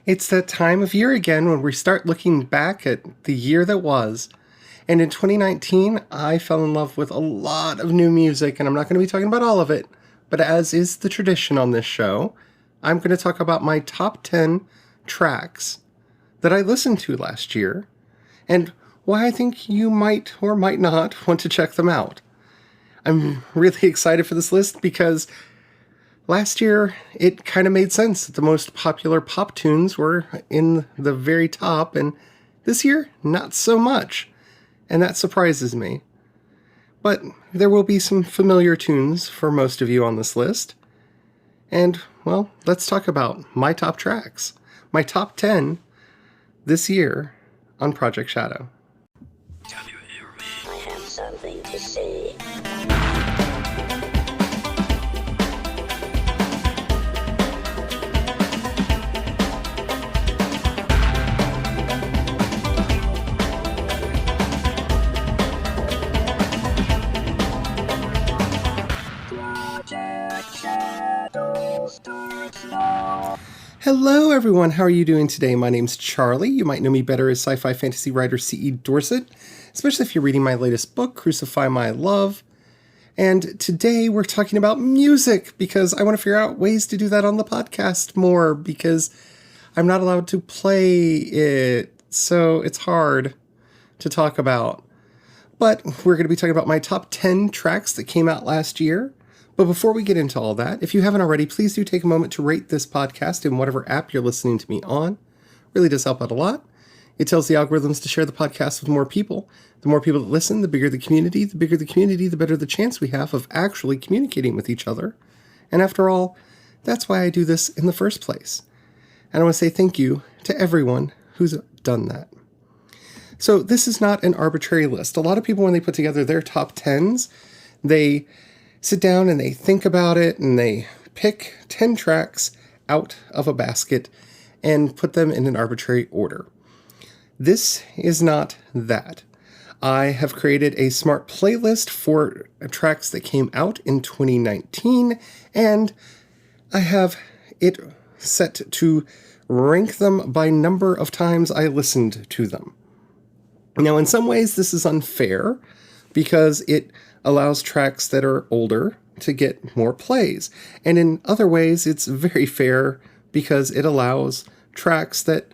It's that time of year again when we start looking back at the year that was. And in 2019, I fell in love with a lot of new music, and I'm not going to be talking about all of it, but as is the tradition on this show, I'm going to talk about my top 10 tracks that I listened to last year, and why I think you might or might not want to check them out. I'm really excited for this list because last year, it kind of made sense that the most popular pop tunes were in the very top, and this year, not so much. And that surprises me. But there will be some familiar tunes for most of you on this list. And, well, let's talk about my top tracks. My top 10 this year on Project Shadow. Can you hear me? I have something to say. Hello everyone, how are you doing today? My name's Charlie. You might know me better as sci-fi fantasy writer C.E. Dorset, especially if you're reading my latest book, Crucify My Love. And today we're talking about music because I want to figure out ways to do that on the podcast more because I'm not allowed to play it, so it's hard to talk about. But we're going to be talking about my top 10 tracks that came out last year. But before we get into all that, if you haven't already, please do take a moment to rate this podcast in whatever app you're listening to me on. It really does help out a lot. It tells the algorithms to share the podcast with more people. The more people that listen, the bigger the community. The bigger the community, the better the chance we have of actually communicating with each other. And after all, that's why I do this in the first place. And I want to say thank you to everyone who's done that. So this is not an arbitrary list. A lot of people, when they put together their top 10s, they sit down and they think about it and they pick 10 tracks out of a basket and put them in an arbitrary order. This is not that. I have created a smart playlist for tracks that came out in 2019, and I have it set to rank them by number of times I listened to them. Now, in some ways, this is unfair because it allows tracks that are older to get more plays. And in other ways, it's very fair because it allows tracks that,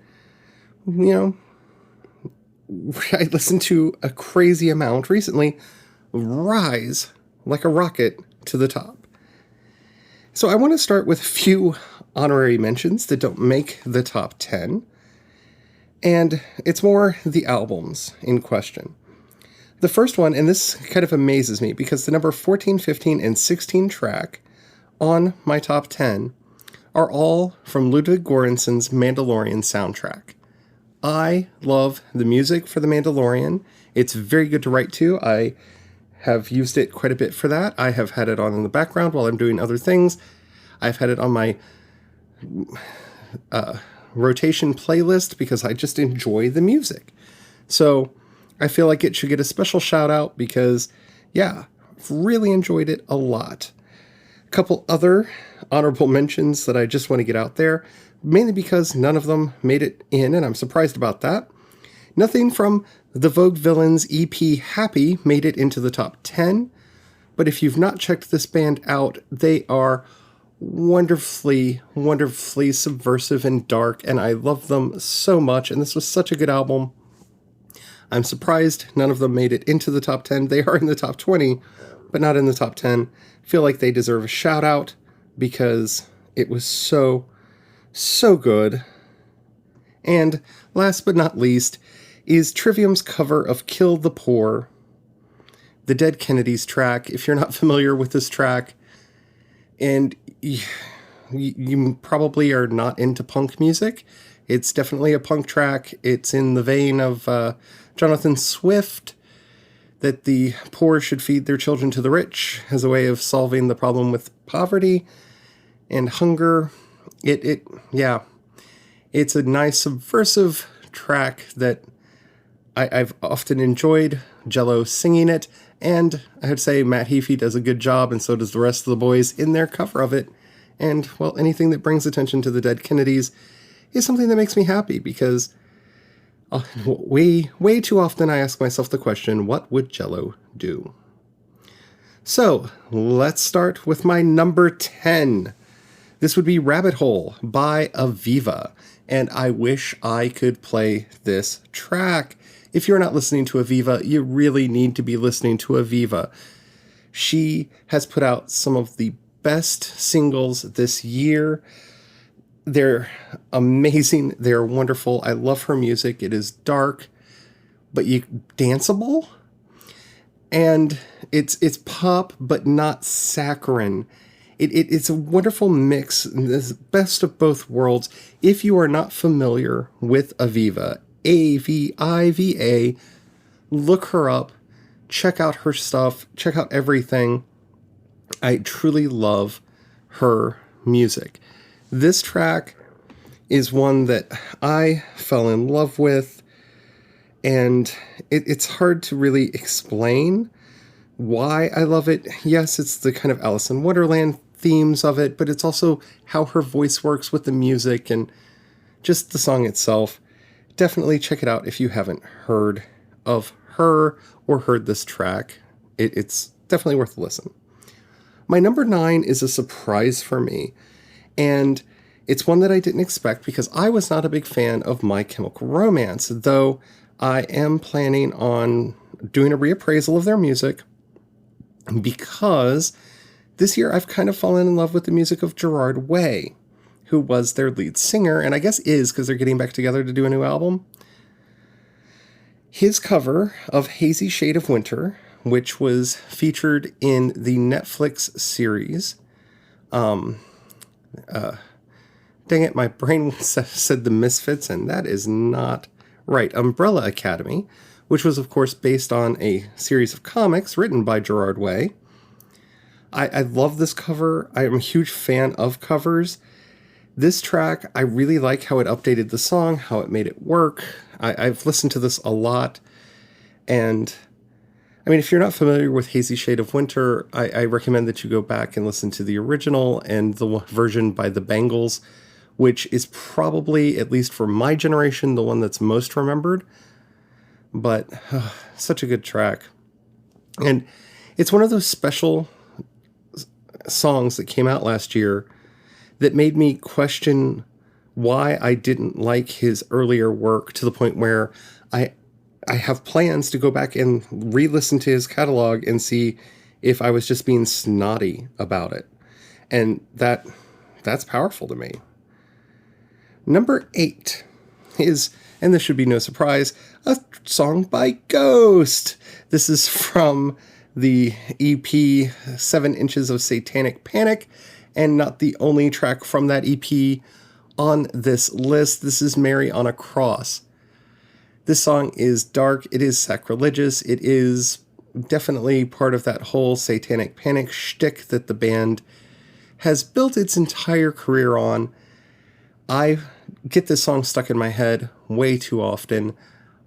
I listened to a crazy amount recently rise like a rocket to the top. So I want to start with a few honorary mentions that don't make the top 10. And it's more the albums in question. The first one, and this kind of amazes me because the number 14, 15, and 16 track on my top 10 are all from Ludwig Göransson's Mandalorian soundtrack. I love the music for The Mandalorian. It's very good to write to. I have used it quite a bit for that. I have had it on in the background while I'm doing other things. I've had it on my rotation playlist because I just enjoy the music. So I feel like it should get a special shout out because, I've really enjoyed it a lot. A couple other honorable mentions that I just want to get out there, mainly because none of them made it in, and I'm surprised about that. Nothing from the Vogue Villains EP Happy made it into the top 10, but if you've not checked this band out, they are wonderfully, wonderfully subversive and dark, and I love them so much, and this was such a good album. I'm surprised none of them made it into the top 10. They are in the top 20, but not in the top 10. I feel like they deserve a shout out because it was so, so good. And last but not least is Trivium's cover of Kill the Poor, the Dead Kennedys track. If you're not familiar with this track, and you probably are not into punk music, it's definitely a punk track. It's in the vein of Jonathan Swift, that the poor should feed their children to the rich as a way of solving the problem with poverty and hunger. It's a nice subversive track that I've often enjoyed. Jello singing it, and I'd say Matt Heafy does a good job, and so does the rest of the boys in their cover of it. And, well, anything that brings attention to the Dead Kennedys is something that makes me happy because way too often I ask myself the question, what would Jell-O do? So let's start with my number 10. This would be Rabbit Hole by Aviva. And I wish I could play this track. If you're not listening to Aviva, you really need to be listening to Aviva. She has put out some of the best singles this year. They're amazing. They're wonderful. I love her music. It is dark, but danceable. And it's pop, but not saccharine. It's a wonderful mix, the best of both worlds. If you are not familiar with Aviva, Aviva, look her up, check out her stuff, check out everything. I truly love her music. This track is one that I fell in love with, and it's hard to really explain why I love it. Yes, it's the kind of Alice in Wonderland themes of it, but it's also how her voice works with the music and just the song itself. Definitely check it out if you haven't heard of her or heard this track. It's definitely worth a listen. My number 9 is a surprise for me, and it's one that I didn't expect because I was not a big fan of My Chemical Romance, though I am planning on doing a reappraisal of their music because this year I've kind of fallen in love with the music of Gerard Way, who was their lead singer, and I guess is because they're getting back together to do a new album. His cover of Hazy Shade of Winter, which was featured in the Netflix series, dang it, my brain said The Misfits, and that is not right. Umbrella Academy, which was, of course, based on a series of comics written by Gerard Way. I love this cover. I am a huge fan of covers. This track, I really like how it updated the song, how it made it work. I've listened to this a lot. And, I mean, if you're not familiar with Hazy Shade of Winter, I recommend that you go back and listen to the original and the version by the Bangles, which is probably, at least for my generation, the one that's most remembered. But such a good track. And it's one of those special songs that came out last year that made me question why I didn't like his earlier work to the point where I have plans to go back and re-listen to his catalog and see if I was just being snotty about it. And that's powerful to me. Number 8 is, and this should be no surprise, a song by Ghost. This is from the EP 7 Inches of Satanic Panic, and not the only track from that EP on this list. This is Mary on a Cross. This song is dark, it is sacrilegious, it is definitely part of that whole Satanic Panic shtick that the band has built its entire career on. I get this song stuck in my head way too often.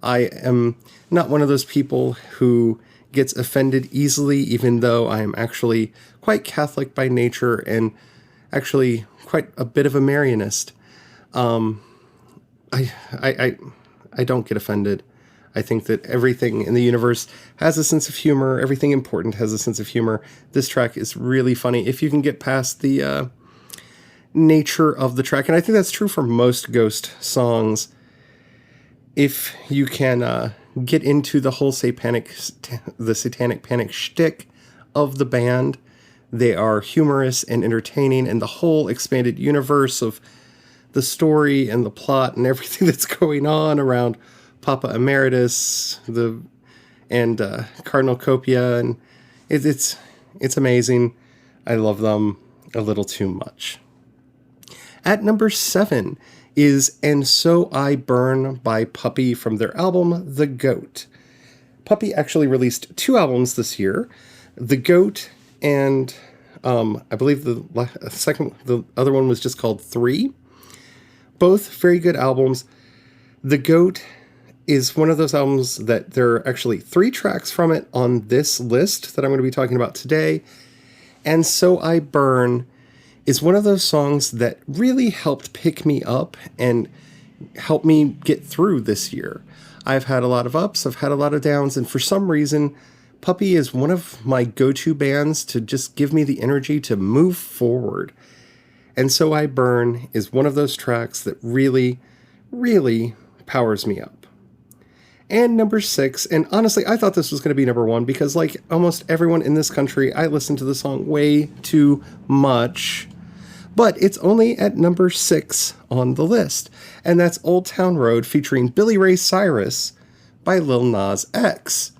I am not one of those people who gets offended easily, even though I am actually quite Catholic by nature and actually quite a bit of a Marianist. I don't get offended. I think that everything in the universe has a sense of humor. Everything important has a sense of humor. This track is really funny if you can get past the nature of the track. And I think that's true for most Ghost songs. If you can get into the whole Satanic Panic shtick of the band, they are humorous and entertaining, and the whole expanded universe of the story and the plot and everything that's going on around Papa Emeritus and Cardinal Copia, and it's amazing. I love them a little too much. At number 7 is And So I Burn by Puppy from their album The Goat. Puppy actually released 2 albums this year, The Goat and I believe the other one was just called 3. Both very good albums. The Goat is one of those albums that there are actually 3 tracks from it on this list that I'm going to be talking about today. And So I Burn is one of those songs that really helped pick me up and help me get through this year. I've had a lot of ups, I've had a lot of downs, and for some reason, Puppy is one of my go-to bands to just give me the energy to move forward. And So I Burn is one of those tracks that really, really powers me up. And number 6, and honestly, I thought this was going to be number 1 because like almost everyone in this country, I listen to the song way too much. But it's only at number 6 on the list, and that's Old Town Road featuring Billy Ray Cyrus by Lil Nas X.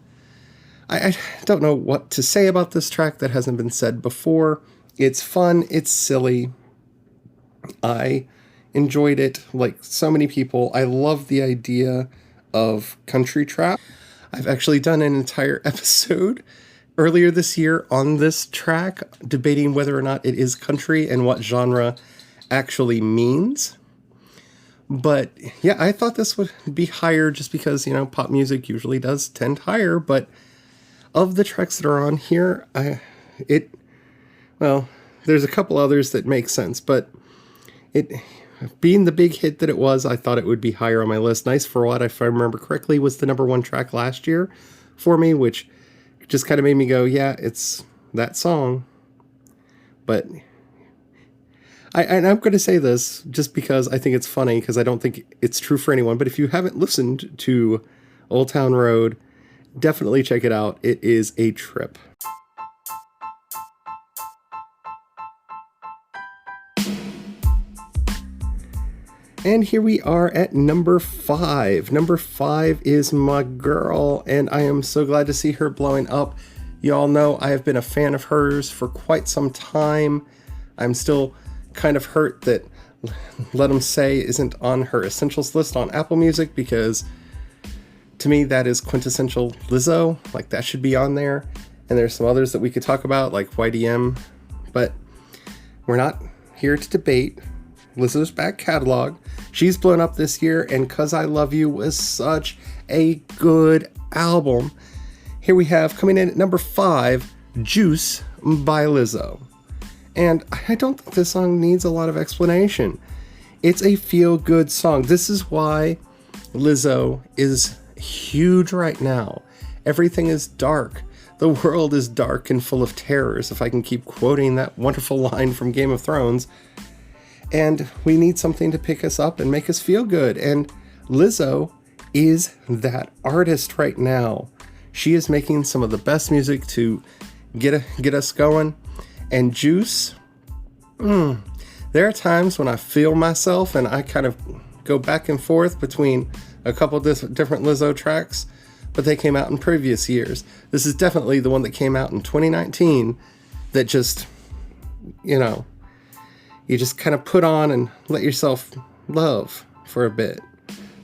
I don't know what to say about this track that hasn't been said before. It's fun, it's silly. I enjoyed it like so many people. I love the idea of country trap. I've actually done an entire episode earlier this year on this track, debating whether or not it is country and what genre actually means. But yeah, I thought this would be higher just because, pop music usually does tend higher. But of the tracks that are on here, there's a couple others that make sense, but it being the big hit that it was, I thought it would be higher on my list. Nice for What, if I remember correctly, was the number 1 track last year for me, which just kind of made me go, yeah, it's that song. But I'm going to say this just because I think it's funny, because I don't think it's true for anyone. But if you haven't listened to Old Town Road, definitely check it out. It is a trip. And here we are at number 5. Number 5 is My Girl, and I am so glad to see her blowing up. You all know I have been a fan of hers for quite some time. I'm still kind of hurt that Let 'Em Say isn't on her Essentials list on Apple Music, because to me that is quintessential Lizzo. Like, that should be on there. And there's some others that we could talk about, like YDM, but we're not here to debate Lizzo's back catalog. She's blown up this year, and 'Cause I Love You was such a good album. Here we have, coming in at number 5, Juice by Lizzo. And I don't think this song needs a lot of explanation. It's a feel-good song. This is why Lizzo is huge right now. Everything is dark. The world is dark and full of terrors, if I can keep quoting that wonderful line from Game of Thrones. And we need something to pick us up and make us feel good. And Lizzo is that artist right now. She is making some of the best music to get us going. And Juice, there are times when I feel myself and I kind of go back and forth between a couple different Lizzo tracks, but they came out in previous years. This is definitely the one that came out in 2019 that just, you just kind of put on and let yourself love for a bit,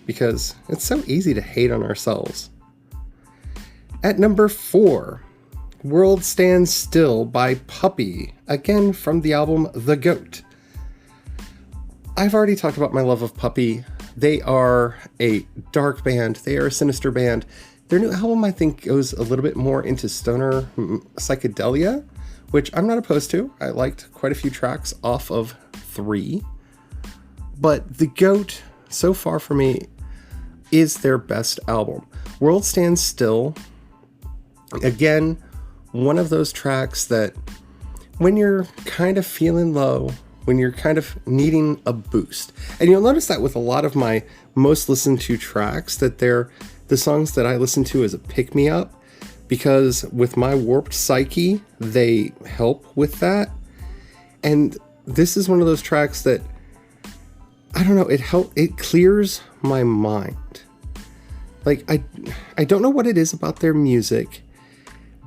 because it's so easy to hate on ourselves. At number 4, World Stands Still by Puppy, again from the album The Goat. I've already talked about my love of Puppy. They are a dark band. They are a sinister band. Their new album, I think, goes a little bit more into stoner psychedelia, which I'm not opposed to. I liked quite a few tracks off of 3. But The Goat, so far for me, is their best album. World Stands Still, again, one of those tracks that when you're kind of feeling low, when you're kind of needing a boost. And you'll notice that with a lot of my most listened to tracks, that they're the songs that I listen to as a pick-me-up, because with my warped psyche, they help with that. And this is one of those tracks that, I don't know, it clears my mind. Like, I don't know what it is about their music,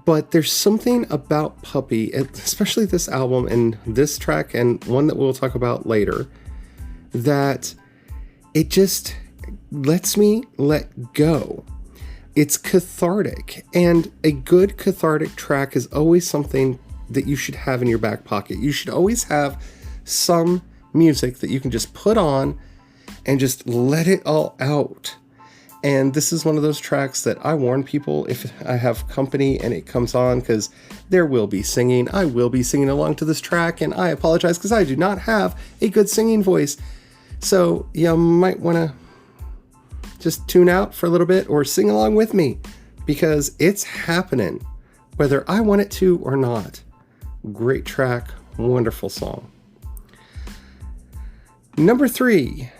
but there's something about Puppy, especially this album and this track and one that we'll talk about later, that it just lets me let go. It's cathartic, and a good cathartic track is always something that you should have in your back pocket. You should always have some music that you can just put on and just let it all out. And this is one of those tracks that I warn people if I have company and it comes on, because there will be singing. I will be singing along to this track, and I apologize because I do not have a good singing voice. So you might want to just tune out for a little bit or sing along with me, because it's happening, whether I want it to or not. Great track, wonderful song. Number 3,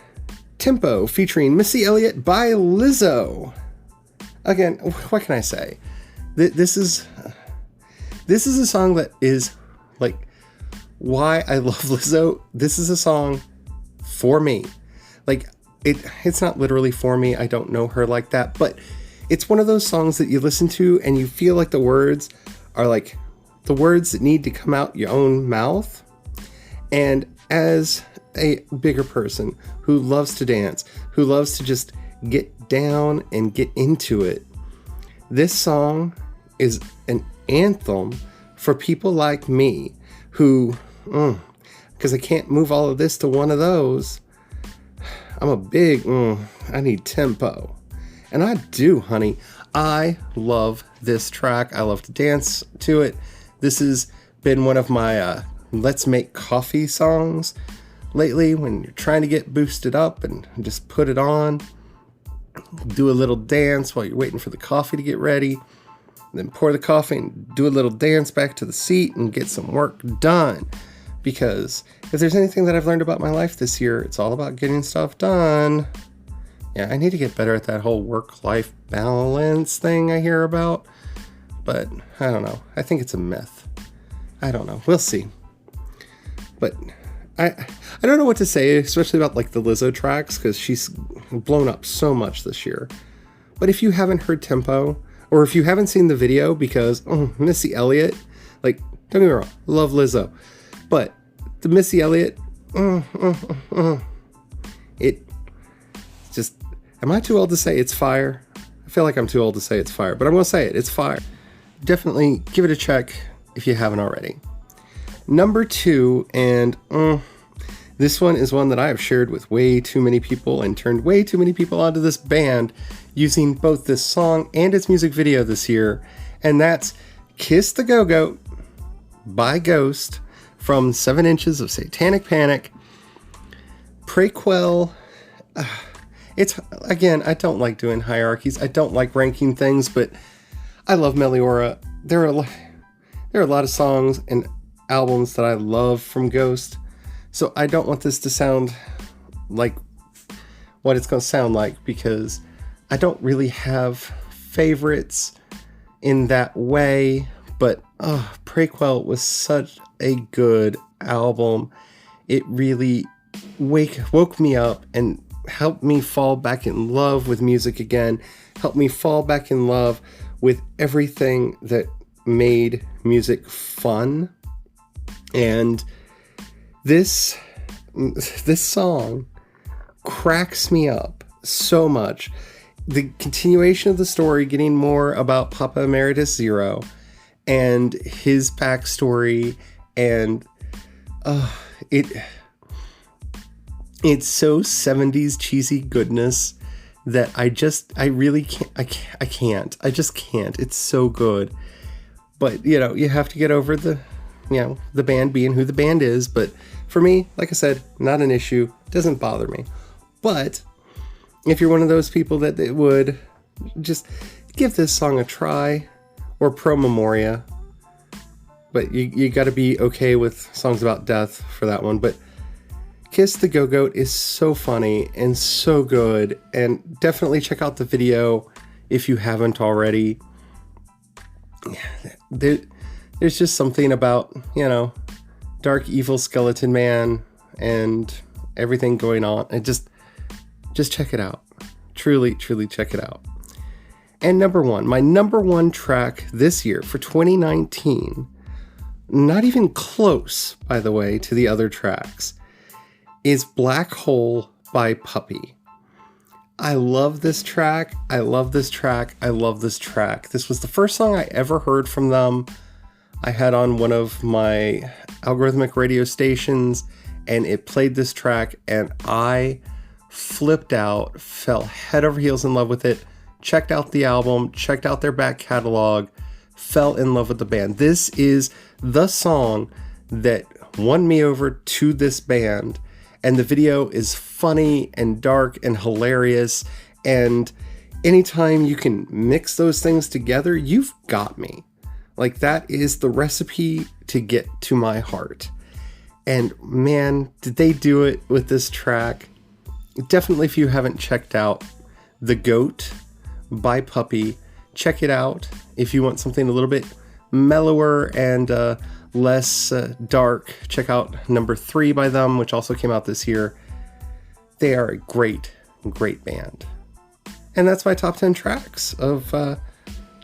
Tempo, featuring Missy Elliott by Lizzo. Again, what can I say? This is a song that is like why I love Lizzo. This is a song for me. Like it's not literally for me. I don't know her like that, but it's one of those songs that you listen to and you feel like the words are like the words that need to come out your own mouth. And as a bigger person who loves to dance, who loves to just get down and get into it, this song is an anthem for people like me who, because I can't move all of this to one of those. I'm a big, I need tempo. And I do, honey. I love this track. I love to dance to it. This has been one of my Let's Make Coffee songs lately, when you're trying to get boosted up, and just put it on, do a little dance while you're waiting for the coffee to get ready, then pour the coffee and do a little dance back to the seat and get some work done. Because if there's anything that I've learned about my life this year, it's all about getting stuff done. Yeah, I need to get better at that whole work-life balance thing I hear about, but I don't know. I think it's a myth. I don't know. We'll see. But I don't know what to say, especially about like the Lizzo tracks, because she's blown up so much this year. But if you haven't heard Tempo, or if you haven't seen the video, because Missy Elliott, like, don't get me wrong, love Lizzo, but the Missy Elliott, it just, am I too old to say it's fire? I feel like I'm too old to say it's fire, but I'm going to say it, it's fire. Definitely give it a check if you haven't already. Number 2, and this one is one that I have shared with way too many people and turned way too many people onto this band using both this song and its music video this year, and that's Kiss the Go-Goat by Ghost from 7 Inches of Satanic Panic. Prequel. It's, again, I don't like doing hierarchies. I don't like ranking things, but I love Meliora. There are a lot of songs and albums that I love from Ghost, so I don't want this to sound like what it's going to sound like, because I don't really have favorites in that way. But Prequel was such a good album. It really woke me up and helped me fall back in love with music again, helped me fall back in love with everything that made music fun. And this song cracks me up so much. The continuation of the story, getting more about Papa Emeritus Zero and his backstory, and it's so 70s cheesy goodness that I really can't. I just can't. It's so good. But, you have to get over the band being who the band is. But for me, like I said, not an issue. Doesn't bother me. But if you're one of those people that would just give this song a try, or Pro Memoria, but you got to be okay with songs about death for that one. But Kiss the Go-Goat is so funny and so good, and definitely check out the video if you haven't already. There's just something about, dark evil skeleton man and everything going on, and just check it out. Truly, truly check it out. And my number one track this year for 2019, not even close, by the way, to the other tracks, is Black Hole by Puppy. I love this track. I love this track. I love this track. This was the first song I ever heard from them. I had on one of my algorithmic radio stations, and it played this track, and I flipped out, fell head over heels in love with it, checked out the album, checked out their back catalog, fell in love with the band. This is the song that won me over to this band, and the video is funny and dark and hilarious, and anytime you can mix those things together, you've got me. Like, that is the recipe to get to my heart. And man, did they do it with this track. Definitely, if you haven't checked out The Goat by Puppy, check it out. If you want something a little bit mellower and less dark, check out number 3 by them, which also came out this year. They are a great, great band. And that's my top 10 tracks of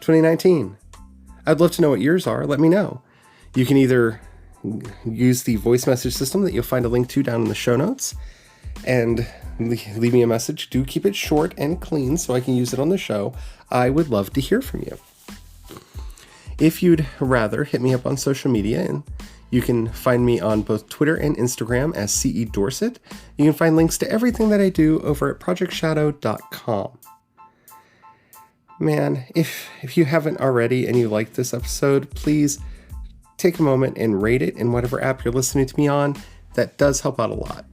2019. I'd love to know what yours are. Let me know. You can either use the voice message system that you'll find a link to down in the show notes and leave me a message. Do keep it short and clean so I can use it on the show. I would love to hear from you. If you'd rather, hit me up on social media, and you can find me on both Twitter and Instagram as CE Dorset. You can find links to everything that I do over at projectshadow.com. Man, if you haven't already and you like this episode, please take a moment and rate it in whatever app you're listening to me on. That does help out a lot.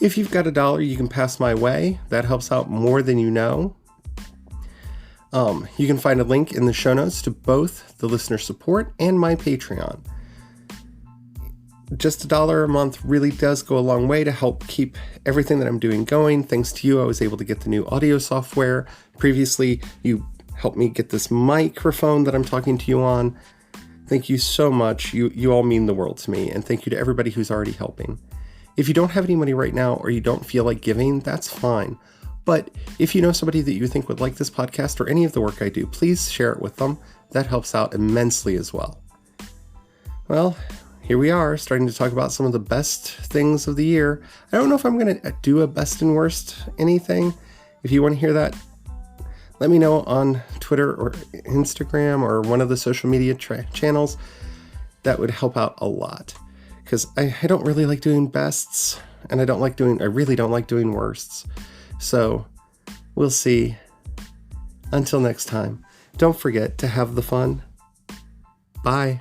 If you've got $1 you can pass my way, that helps out more than you know. You can find a link in the show notes to both the listener support and my Patreon. Just $1 a month really does go a long way to help keep everything that I'm doing going. Thanks to you, I was able to get the new audio software. Previously, you helped me get this microphone that I'm talking to you on. Thank you so much. You all mean the world to me, and thank you to everybody who's already helping. If you don't have any money right now or you don't feel like giving, that's fine. But if you know somebody that you think would like this podcast or any of the work I do, please share it with them. That helps out immensely as well. Well, here we are, starting to talk about some of the best things of the year. I don't know if I'm going to do a best and worst anything. If you want to hear that, let me know on Twitter or Instagram or one of the social media channels. That would help out a lot. Because I don't really like doing bests, and I really don't like doing worsts. So, we'll see. Until next time, don't forget to have the fun. Bye.